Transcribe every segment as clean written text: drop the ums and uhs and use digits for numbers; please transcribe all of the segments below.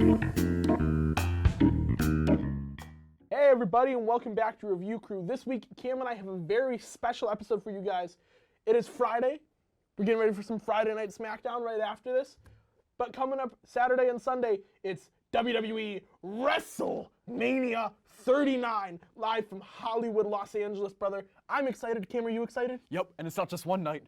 Hey everybody, and welcome back to Review Crew. This week, Cam and I have a very special episode for you guys. It is Friday. We're getting ready for some Friday Night SmackDown right after this. But coming up Saturday and Sunday, it's WWE Wrestlemania 39, live from Hollywood, Los Angeles, brother. I'm excited. Cam, are you excited? Yep, and it's not just one night.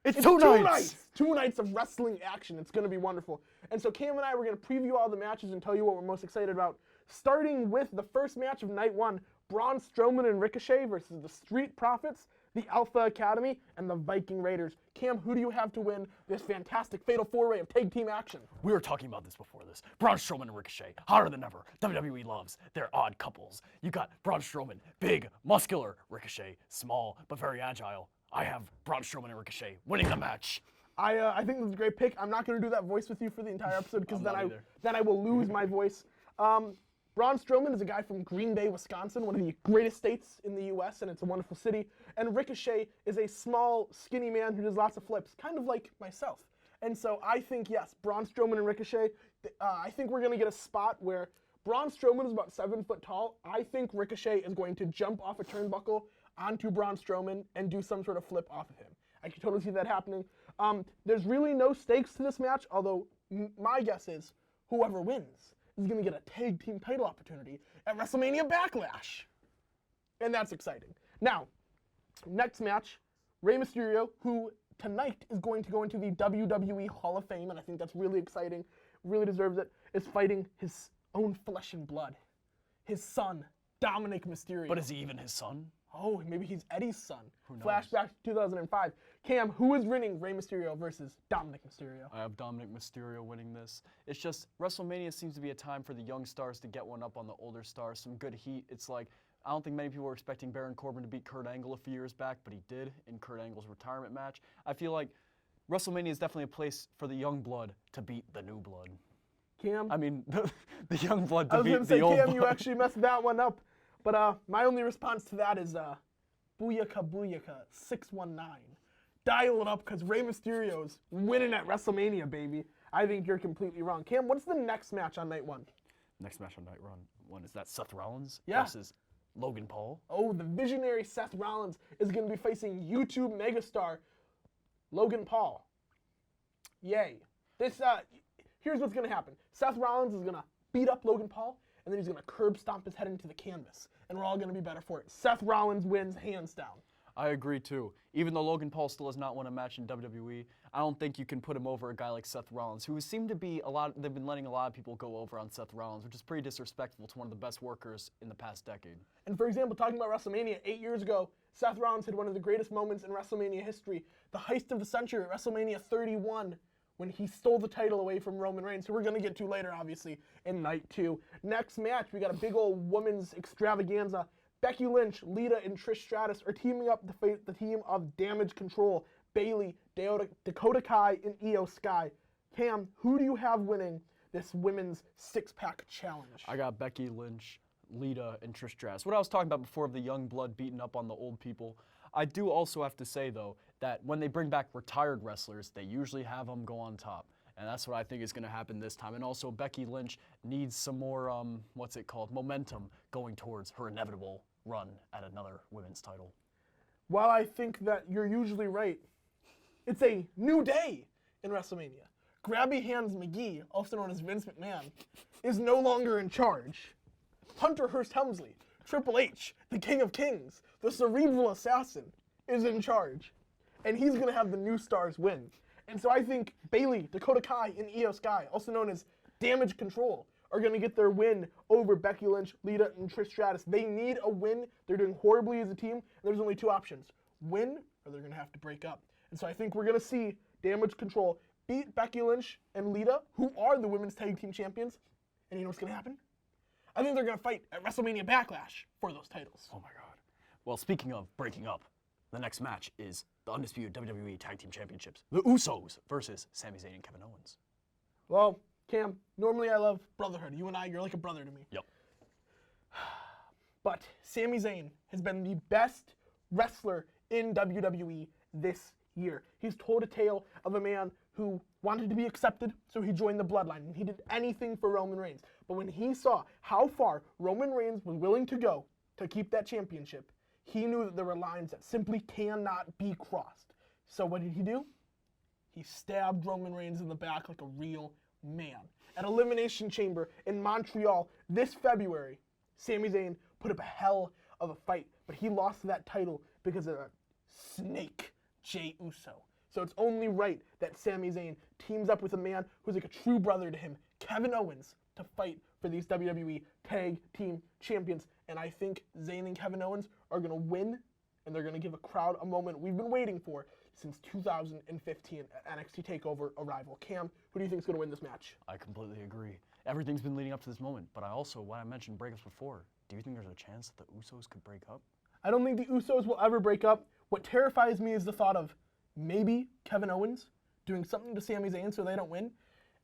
It's two nights! 2 nights of wrestling action. It's going to be wonderful. And so Cam and I, we're going to preview all the matches and tell you what we're most excited about. Starting with the first match of night one, Braun Strowman and Ricochet versus the Street Profits, the Alpha Academy, and the Viking Raiders. Cam, who do you have to win this fantastic fatal four-way of tag team action? We were talking about this before this. Braun Strowman and Ricochet, hotter than ever. WWE loves their odd couples. You got Braun Strowman, big, muscular. Ricochet, small, but very agile. I have Braun Strowman and Ricochet winning the match. I think this is a great pick. I'm not going to do that voice with you for the entire episode because then I will lose my voice. Braun Strowman is a guy from Green Bay, Wisconsin, one of the greatest states in the U.S., and it's a wonderful city. And Ricochet is a small, skinny man who does lots of flips, kind of like myself. And so I think, yes, Braun Strowman and Ricochet, I think we're going to get a spot where Braun Strowman is about 7 foot tall. I think Ricochet is going to jump off a turnbuckle onto Braun Strowman and do some sort of flip off of him. I can totally see that happening. There's really no stakes to this match, although my guess is whoever wins is going to get a tag team title opportunity at WrestleMania Backlash. And that's exciting. Now, next match, Rey Mysterio, who tonight is going to go into the WWE Hall of Fame, and I think that's really exciting, really deserves it, is fighting his own flesh and blood. His son, Dominic Mysterio. But is he even his son? Oh, maybe he's Eddie's son. Who knows? Flashback to 2005. Cam, who is winning Rey Mysterio versus Dominic Mysterio? I have Dominic Mysterio winning this. It's just, WrestleMania seems to be a time for the young stars to get one up on the older stars. Some good heat. It's like, I don't think many people were expecting Baron Corbin to beat Kurt Angle a few years back, but he did in Kurt Angle's retirement match. I feel like WrestleMania is definitely a place for the young blood to beat the new blood. Cam? I mean, the young blood to I was beat going to the say, old Cam, blood. you actually messed that one up. But my only response to that is Booyaka Booyaka 619. Dial it up because Rey Mysterio's winning at WrestleMania, baby. I think you're completely wrong. Cam, what's the next match on night one? Next match on night one is that Seth Rollins Yeah. versus Logan Paul. Oh, the visionary Seth Rollins is going to be facing YouTube megastar Logan Paul. Yay. Here's what's going to happen. Seth Rollins is going to beat up Logan Paul, and then he's going to curb stomp his head into the canvas, and we're all going to be better for it. Seth Rollins wins hands down. I agree too. Even though Logan Paul still has not won a match in WWE, I don't think you can put him over a guy like Seth Rollins, who seemed to be they've been letting a lot of people go over on Seth Rollins, which is pretty disrespectful to one of the best workers in the past decade. And for example, talking about WrestleMania, 8 years ago, Seth Rollins had one of the greatest moments in WrestleMania history, the heist of the century at WrestleMania 31, when he stole the title away from Roman Reigns, who we're going to get to later, obviously, in night two. Next match, we got a big old women's extravaganza. Becky Lynch, Lita, and Trish Stratus are teaming up to face the team of Damage Control, Bayley, Dakota Kai, and Io Sky. Cam, who do you have winning this women's six-pack challenge? I got Becky Lynch, Lita, and Trish Stratus. What I was talking about before of the young blood beating up on the old people, I do also have to say, though, that when they bring back retired wrestlers, they usually have them go on top. And that's what I think is going to happen this time. And also, Becky Lynch needs some more, momentum going towards her inevitable run at another women's title. While I think that you're usually right, it's a new day in WrestleMania. Grabby Hands McGee, also known as Vince McMahon, is no longer in charge. Hunter Hearst Helmsley, Triple H, the King of Kings, the Cerebral Assassin, is in charge. And he's going to have the new stars win. And so I think Bayley, Dakota Kai, and Io Sky, also known as Damage Control, are going to get their win over Becky Lynch, Lita, and Trish Stratus. They need a win. They're doing horribly as a team. And there's only two options. Win, or they're going to have to break up. And so I think we're going to see Damage Control beat Becky Lynch and Lita, who are the women's tag team champions. And you know what's going to happen? I think they're going to fight at WrestleMania Backlash for those titles. Oh my God. Well, speaking of breaking up, the next match is the undisputed WWE Tag Team Championships. The Usos versus Sami Zayn and Kevin Owens. Well, Cam, normally I love brotherhood. You and I, you're like a brother to me. Yep. But Sami Zayn has been the best wrestler in WWE this year. He's told a tale of a man who wanted to be accepted, so he joined the bloodline, and he did anything for Roman Reigns. But when he saw how far Roman Reigns was willing to go to keep that championship, he knew that there were lines that simply cannot be crossed. So what did he do? He stabbed Roman Reigns in the back like a real man. At Elimination Chamber in Montreal this February, Sami Zayn put up a hell of a fight, but he lost that title because of a snake, Jey Uso. So it's only right that Sami Zayn teams up with a man who's like a true brother to him, Kevin Owens, to fight for these WWE Tag Team Champions. And I think Zayn and Kevin Owens are going to win, and they're going to give a crowd a moment we've been waiting for since 2015 at NXT TakeOver Arrival. Cam, who do you think is going to win this match? I completely agree. Everything's been leading up to this moment, but I also, when I mentioned breakups before, do you think there's a chance that the Usos could break up? I don't think the Usos will ever break up. What terrifies me is the thought of maybe Kevin Owens doing something to Sami Zayn so they don't win.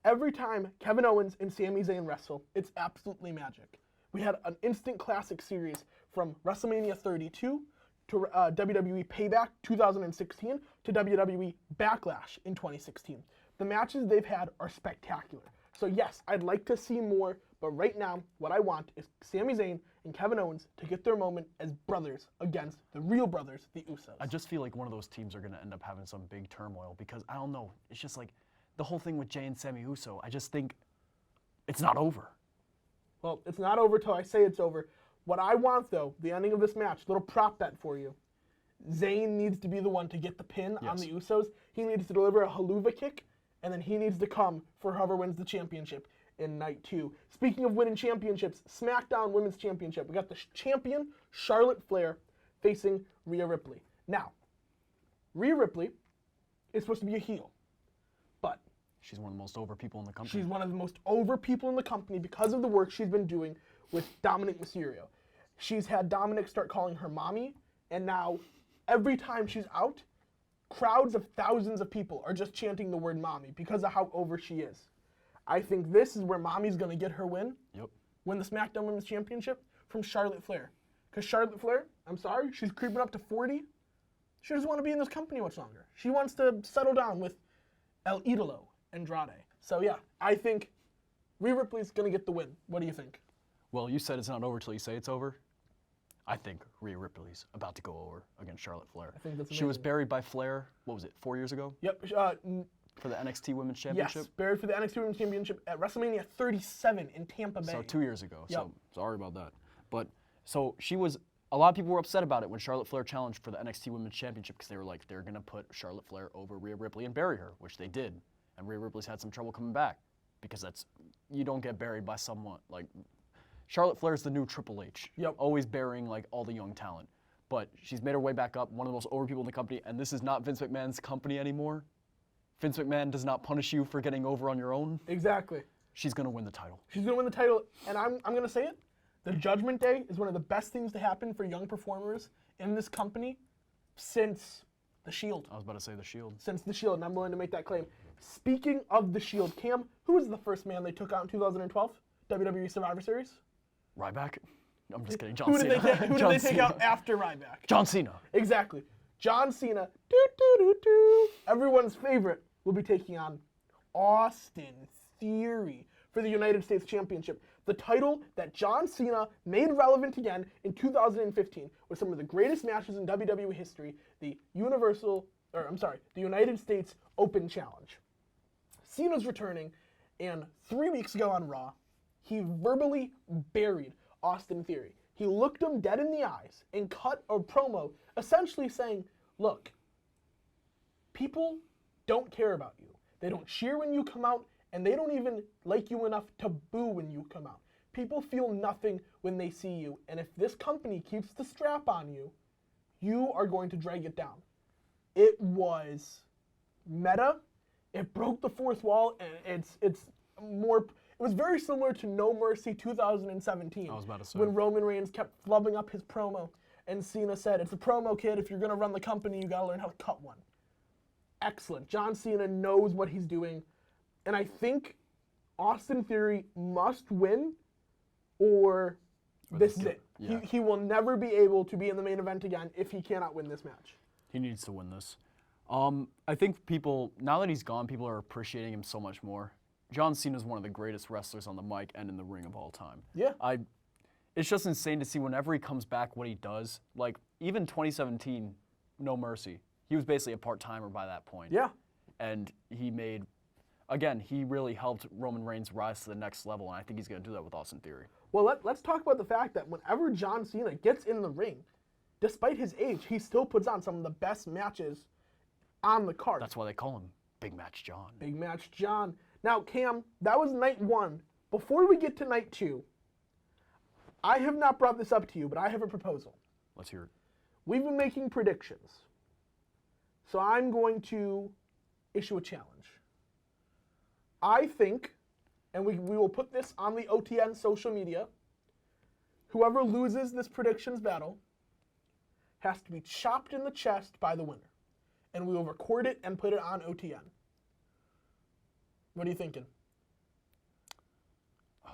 Every time Kevin Owens and Sami Zayn wrestle, it's absolutely magic. We had an instant classic series from Wrestlemania 32 to WWE Payback 2016 to WWE Backlash in 2016. The matches they've had are spectacular. So yes, I'd like to see more, but right now, what I want is Sami Zayn and Kevin Owens to get their moment as brothers against the real brothers, the Usos. I just feel like one of those teams are going to end up having some big turmoil because, I don't know, it's just like the whole thing with Jey and Sami Uso, I just think it's not over. Well, it's not over till I say it's over. What I want, though, the ending of this match, little prop bet for you. Zayn needs to be the one to get the pin on the Usos. He needs to deliver a haluva kick, and then he needs to come for whoever wins the championship in night 2. Speaking of winning championships, SmackDown Women's Championship. We got the champion, Charlotte Flair, facing Rhea Ripley. Now, Rhea Ripley is supposed to be a heel, but she's one of the most over people in the company. she's one of the most over people in the company because of the work she's been doing with Dominic Mysterio. She's had Dominic start calling her mommy, and now every time she's out, crowds of thousands of people are just chanting the word mommy because of how over she is. I think this is where mommy's going to get her win. Yep. Win the SmackDown Women's Championship from Charlotte Flair. Because Charlotte Flair, I'm sorry, she's creeping up to 40. She doesn't want to be in this company much longer. She wants to settle down with El Idolo Andrade. So yeah, I think Rhea Ripley's going to get the win. What do you think? Well, you said it's not over till you say it's over. I think Rhea Ripley's about to go over against Charlotte Flair. I think that's She was amazing. buried by Flair, what was it, 4 years ago? Yep. For the NXT Women's Championship? Yes, buried for the NXT Women's Championship at Wrestlemania 37 in Tampa Bay. So 2 years ago. Yep. So sorry about that. But so she was, a lot of people were upset about it when Charlotte Flair challenged for the NXT Women's Championship because they were like, they're going to put Charlotte Flair over Rhea Ripley and bury her, which they did. And Rhea Ripley's had some trouble coming back because you don't get buried by someone like, Charlotte Flair's the new Triple H. Yep. Always burying like all the young talent. But she's made her way back up, one of the most over people in the company, and this is not Vince McMahon's company anymore. Vince McMahon does not punish you for getting over on your own. Exactly. She's going to win the title. She's going to win the title, and I'm going to say it. The Judgment Day is one of the best things to happen for young performers in this company since The Shield. I was about to say The Shield. Since The Shield, and I'm willing to make that claim. Speaking of The Shield, Cam, who was the first man they took out in 2012? WWE Survivor Series? Ryback? I'm just kidding. John Who Cena. did they take out after Ryback? John Cena. Exactly. John Cena, doo, doo, doo, doo. Everyone's favorite, will be taking on Austin Theory for the United States Championship. The title that John Cena made relevant again in 2015 with some of the greatest matches in WWE history, the United States Open Challenge. Cena's returning, and 3 weeks ago on Raw, he verbally buried Austin Theory. He looked him dead in the eyes and cut a promo essentially saying, look, people don't care about you. They don't cheer when you come out, and they don't even like you enough to boo when you come out. People feel nothing when they see you, and if this company keeps the strap on you, you are going to drag it down. It was meta. It broke the fourth wall, and it's more. It was very similar to No Mercy 2017. I was about to say. When Roman Reigns kept flubbing up his promo, and Cena said, "It's a promo, kid. If you're gonna run the company, you gotta learn how to cut one." Excellent. John Cena knows what he's doing, and I think Austin Theory must win, or this is it. Yeah. He will never be able to be in the main event again if he cannot win this match. He needs to win this. I think people, now that he's gone, people are appreciating him so much more. John Cena is one of the greatest wrestlers on the mic and in the ring of all time. Yeah. It's just insane to see whenever he comes back what he does. Like, even 2017, No Mercy, he was basically a part-timer by that point. Yeah. And he made, again, he really helped Roman Reigns rise to the next level, and I think he's going to do that with Austin Theory. Well, let's talk about the fact that whenever John Cena gets in the ring, despite his age, he still puts on some of the best matches on the card. That's why they call him Big Match John. Big Match John. Now, Cam, that was night 1. Before we get to night 2, I have not brought this up to you, but I have a proposal. Let's hear it. We've been making predictions. So I'm going to issue a challenge. I think, and we will put this on the OTN social media, whoever loses this predictions battle has to be chopped in the chest by the winner. And we will record it and put it on OTN. What are you thinking? Oh.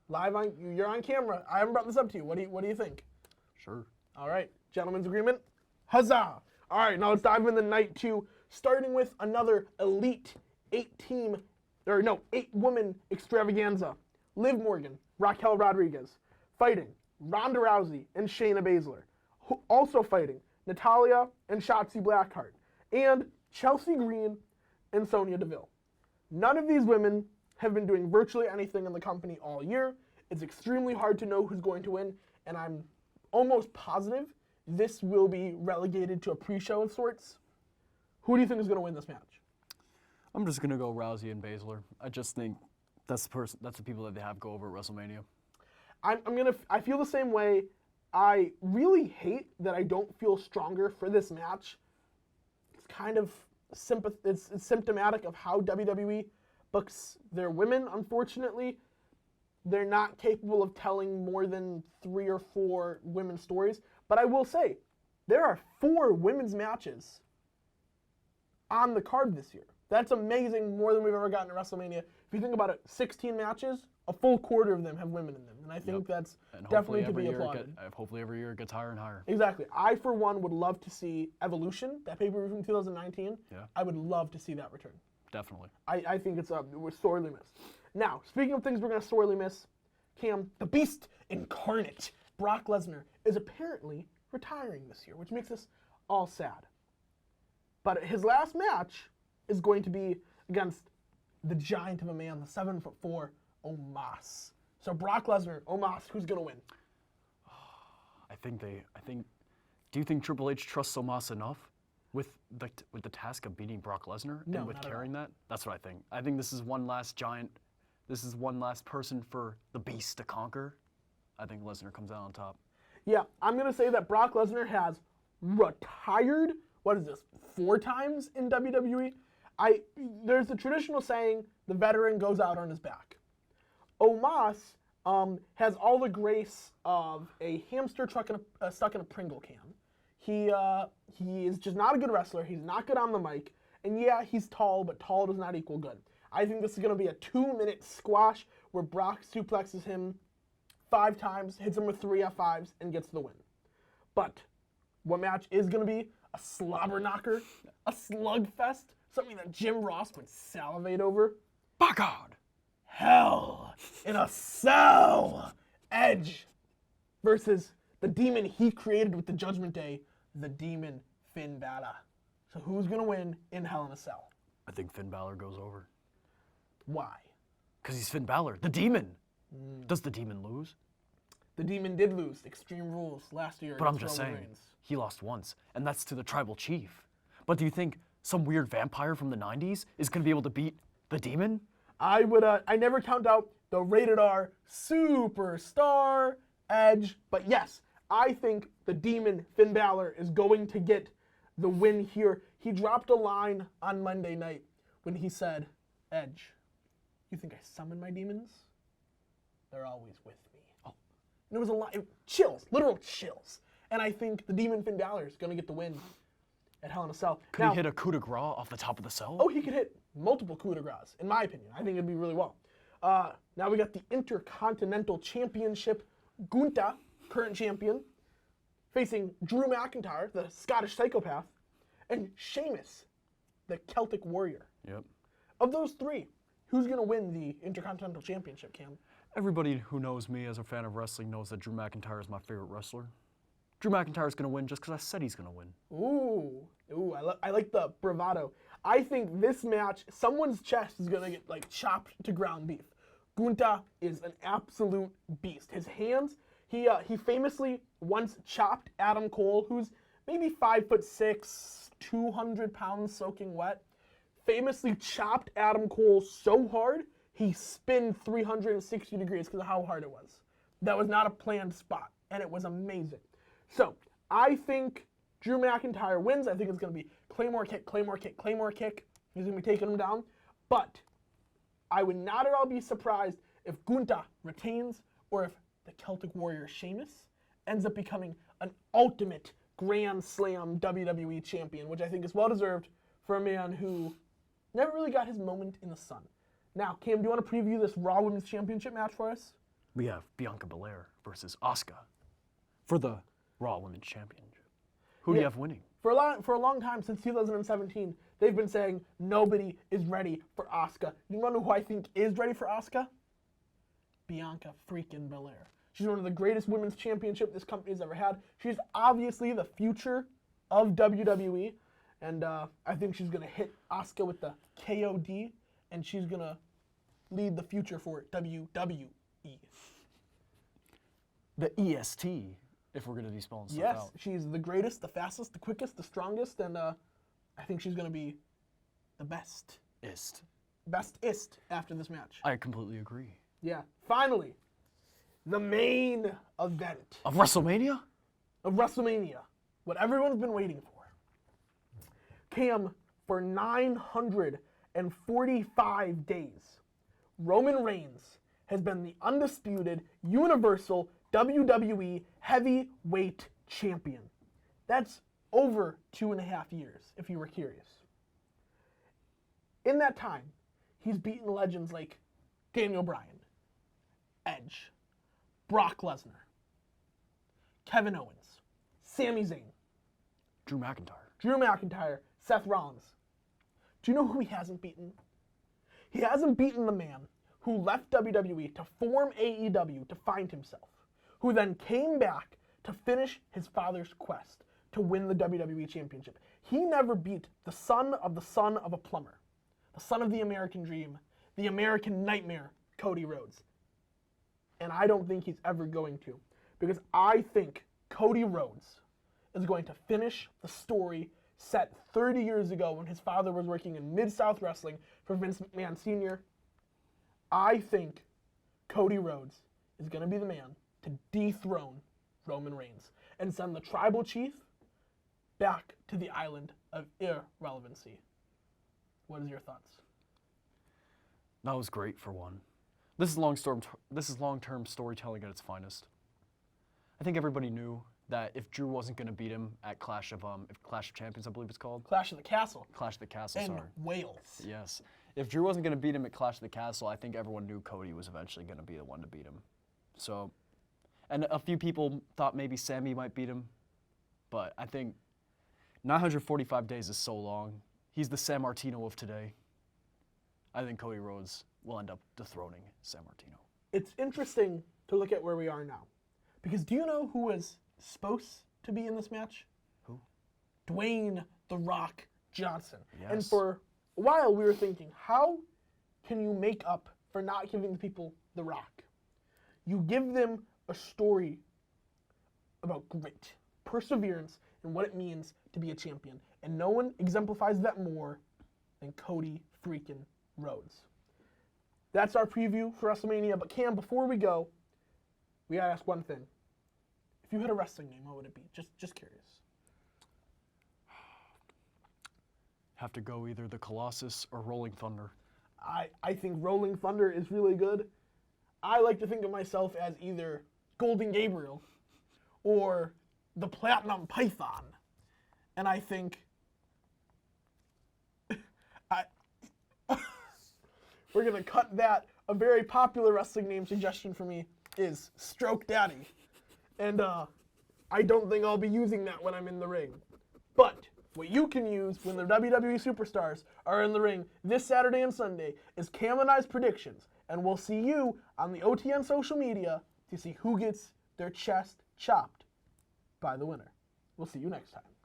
Live on, you're on camera. I haven't brought this up to you. What do you think? Sure. All right, gentlemen's agreement. Huzzah! All right, now let's dive into night 2, starting with another elite 8-woman extravaganza. Liv Morgan, Raquel Rodriguez, fighting Ronda Rousey and Shayna Baszler. Also fighting Natalya and Shotzi Blackheart, and Chelsea Green and Sonya Deville. None of these women have been doing virtually anything in the company all year. It's extremely hard to know who's going to win, and I'm almost positive this will be relegated to a pre-show of sorts. Who do you think is going to win this match? I'm just going to go Rousey and Baszler. I just think that's the people that they have go over at WrestleMania. I feel the same way. I really hate that I don't feel stronger for this match. It's kind of it's symptomatic of how WWE books their women, unfortunately. They're not capable of telling more than 3 or 4 women's stories. But I will say, there are 4 women's matches on the card this year. That's amazing, more than we've ever gotten at WrestleMania. If you think about it, 16 matches, a full quarter of them have women in them. And I think that's definitely to be applauded. Hopefully every year it gets higher and higher. Exactly. I, for one, would love to see Evolution, that pay-per-view from 2019. Yeah. I would love to see that return. Definitely. I think we're sorely missed. Now, speaking of things we're going to sorely miss, Cam, the Beast incarnate, Brock Lesnar, is apparently retiring this year, which makes us all sad. But his last match is going to be against the giant of a man, the 7'4", Omos. So Brock Lesnar, Omos, who's going to win? Do you think Triple H trusts Omos enough with the task of beating Brock Lesnar No, and with not at carrying that? That's what I think. I think this is one last giant. This is one last person for the Beast to conquer. I think Lesnar comes out on top. Yeah, I'm going to say that Brock Lesnar has retired, 4 times in WWE? There's the traditional saying, the veteran goes out on his back. Omos has all the grace of a hamster stuck in a Pringle can. He is just not a good wrestler. He's not good on the mic. And yeah, he's tall, but tall does not equal good. I think this is going to be a 2-minute squash where Brock suplexes him 5 times, hits him with 3 F5s, and gets the win. But what match is going to be a slobber knocker, a slugfest, something that Jim Ross would salivate over? By God! Hell in a Cell! Edge versus the demon he created with the Judgment Day, the demon Finn Balor. So who's going to win in Hell in a Cell? I think Finn Balor goes over. Why? Because he's Finn Balor, the demon. Does the demon lose? The demon did lose Extreme Rules last year. But I'm just saying, he lost once, and that's to the tribal chief. But do you think some weird vampire from the 90s is going to be able to beat the demon? I never count out the rated R superstar Edge, but yes, I think the demon Finn Balor is going to get the win here. He dropped a line on Monday night when he said, Edge, you think I summon my demons? They're always with me. Oh. And it was a lot, chills, literal chills. And I think the demon Finn Balor is going to get the win at Hell in a Cell. Could he hit a coup de grace off the top of the cell? Oh, he could hit multiple coup de grace, in my opinion. I think it'd be really well. Now we got the Intercontinental Championship. Gunther, current champion, facing Drew McIntyre, the Scottish psychopath, and Sheamus, the Celtic Warrior. Yep. Of those three, who's going to win the Intercontinental Championship, Cam? Everybody who knows me as a fan of wrestling knows that Drew McIntyre is my favorite wrestler. Drew McIntyre is going to win just because I said he's going to win. Ooh, I like the bravado. I think this match, someone's chest is going to get like chopped to ground beef. Gunther is an absolute beast. His hands, he famously once chopped Adam Cole, who's maybe 5'6", 200 pounds soaking wet. Famously chopped Adam Cole so hard, he spun 360 degrees because of how hard it was. That was not a planned spot, and it was amazing. So, I think Drew McIntyre wins. I think it's going to be Claymore kick, Claymore kick, Claymore kick. He's going to be taking him down. But I would not at all be surprised if Gunther retains or if the Celtic Warrior Sheamus ends up becoming an ultimate Grand Slam WWE champion, which I think is well-deserved for a man who never really got his moment in the sun. Now, Cam, do you want to preview this Raw Women's Championship match for us? We have Bianca Belair versus Asuka for the Raw Women's Championship. Who do you have winning? For a long time, since 2017, they've been saying nobody is ready for Asuka. You want to know who I think is ready for Asuka? Bianca freaking Belair. She's one of the greatest women's championship this company's ever had. She's obviously the future of WWE, and I think she's going to hit Asuka with the KOD, and she's going to lead the future for WWE. The EST, if we're going to be spelling stuff out. Yes, she's the greatest, the fastest, the quickest, the strongest, and I think she's going to be the best. Bestest after this match. I completely agree. Yeah. Finally, the main event. Of WrestleMania? Of WrestleMania. What everyone's been waiting for. Cam, for 945 days, Roman Reigns has been the undisputed Universal WWE Heavyweight Champion. That's over 2.5 years, if you were curious. In that time, he's beaten legends like Daniel Bryan, Edge, Brock Lesnar, Kevin Owens, Sami Zayn, Drew McIntyre, Seth Rollins. Do you know who he hasn't beaten? He hasn't beaten the man who left WWE to form AEW to find himself, who then came back to finish his father's quest to win the WWE Championship. He never beat the son of a plumber, the son of the American Dream, the American Nightmare, Cody Rhodes. And I don't think he's ever going to, because I think Cody Rhodes is going to finish the story set 30 years ago when his father was working in Mid-South Wrestling for Vince McMahon Sr. I think Cody Rhodes is going to be the man to dethrone Roman Reigns and send the tribal chief back to the island of irrelevancy. What is your thoughts? That was great for one. This is long-term storytelling at its finest. I think everybody knew that if Drew wasn't going to beat him at Clash of Champions, I believe it's called. Clash of the Castle. Clash of the Castle, in sorry. Wales. Yes. If Drew wasn't going to beat him at Clash of the Castle, I think everyone knew Cody was eventually going to be the one to beat him. So, and a few people thought maybe Sami might beat him, but I think 945 days is so long. He's the San Martino of today. I think Cody Rhodes will end up dethroning San Martino. It's interesting to look at where we are now, because do you know who was supposed to be in this match? Who? Dwayne "The Rock" Johnson. Yes. And for a while we were thinking, how can you make up for not giving the people The Rock? You give them a story about grit, perseverance, and what it means to be a champion. And no one exemplifies that more than Cody freaking Rhodes. That's our preview for WrestleMania. But Cam, before we go, we gotta ask one thing. If you had a wrestling name, what would it be? Just curious. Have to go either the Colossus or Rolling Thunder. I think Rolling Thunder is really good. I like to think of myself as either Golden Gabriel or the Platinum Python. And I think we're going to cut that. A very popular wrestling name suggestion for me is Stroke Daddy. And I don't think I'll be using that when I'm in the ring. But What you can use when the WWE superstars are in the ring this Saturday and Sunday is Cam and I's predictions. And we'll see you on the OTN social media to see who gets their chest chopped by the winner. We'll see you next time.